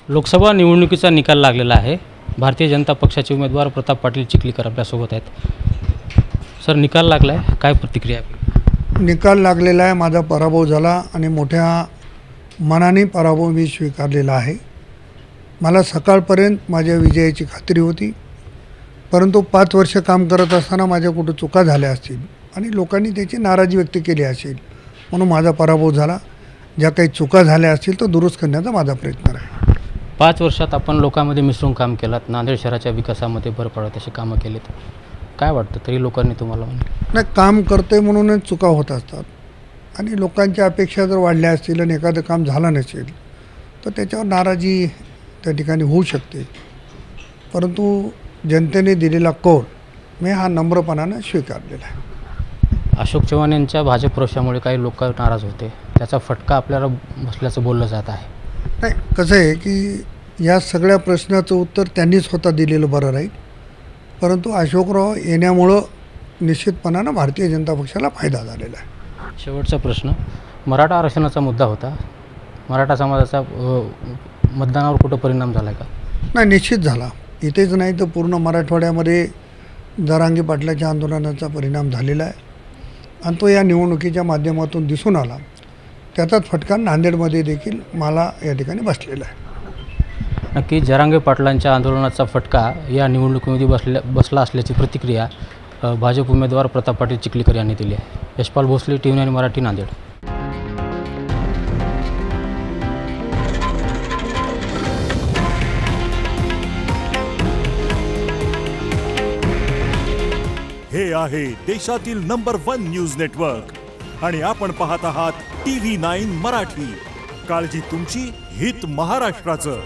लोकसभा निवडणुकीचा निकाल लागलेला आहे। भारतीय जनता पक्षाचे उमेदवार प्रताप पाटील चिखलीकर आपल्यासोबत आहेत। सर, निकाल लागला आहे, काय प्रतिक्रिया आहे? निकाल लागलेला आहे। माझा पराभव झाला आणि मोठ्या मनाने पराभव मी स्वीकारलेला आहे। मला सकाळपर्यंत माझ्या विजयाची खात्री होती, परंतु 5 वर्ष काम करत असताना माझ्या कुठे चुका झाल्या असतील आणि लोकांनी त्याची नाराजी व्यक्त केली असेल, म्हणून माझा पराभव झाला। ज्या काही चुका झाल्या असतील तो दुरुस्त करण्याचा माझा प्रयत्न आहे। 5 वर्षात आपण लोकांमध्ये मिसळून काम केलात, नांदेड शहराच्या विकासामध्ये भर पडत अशी कामं केलीत। काय वाटतं तरी लोकांनी तुम्हाला? नाही, काम करतोय म्हणूनच चुका होत असतात आणि लोकांच्या अपेक्षा जर वाढल्या असतील आणि एखादं काम झालं नसेल तर त्याच्यावर नाराजी त्या ठिकाणी होऊ शकते, परंतु जनतेने दिलेला कौल मी हा नम्रपणानं स्वीकारलेला आहे। अशोक चव्हाण यांच्या भाजप प्रवेशामुळे काही लोक नाराज होते, त्याचा फटका आपल्याला बसल्याचं बोललं जात आहे। नाही, कसं आहे की या सगळ्या प्रश्नाचं उत्तर त्यांनी स्वतः दिलेलं बरं राहील, परंतु अशोकराव येण्यामुळं निश्चितपणानं भारतीय जनता पक्षाला फायदा झालेला आहे। शेवटचा प्रश्न, मराठा आरक्षणाचा मुद्दा होता, मराठा समाजाचा मतदानावर कुठं परिणाम झाला आहे का? नाही, निश्चित झाला। इथेच नाही तर पूर्ण मराठवाड्यामध्ये जरांगे पाटलाच्या आंदोलनाचा परिणाम झालेला आहे आणि तो या निवडणुकीच्या माध्यमातून दिसून आला। त्याचाच फटका नांदेडमध्ये देखील मला या ठिकाणी बसलेला आहे। नक्की जरांगे पाटलांच्या आंदोलनाचा फटका या निवडणुकीमध्ये बसला असल्याची प्रतिक्रिया भाजप उमेदवार प्रताप पाटील चिखलीकर यांनी दिली आहे। यशपाल भोसले, TV9 मराठी, नांदेड। हे आहे देशातील नंबर 1 न्यूज नेटवर्क आणि आपण पाहत आहात TV9 मराठी। काळजी तुमची, हित महाराष्ट्राचं।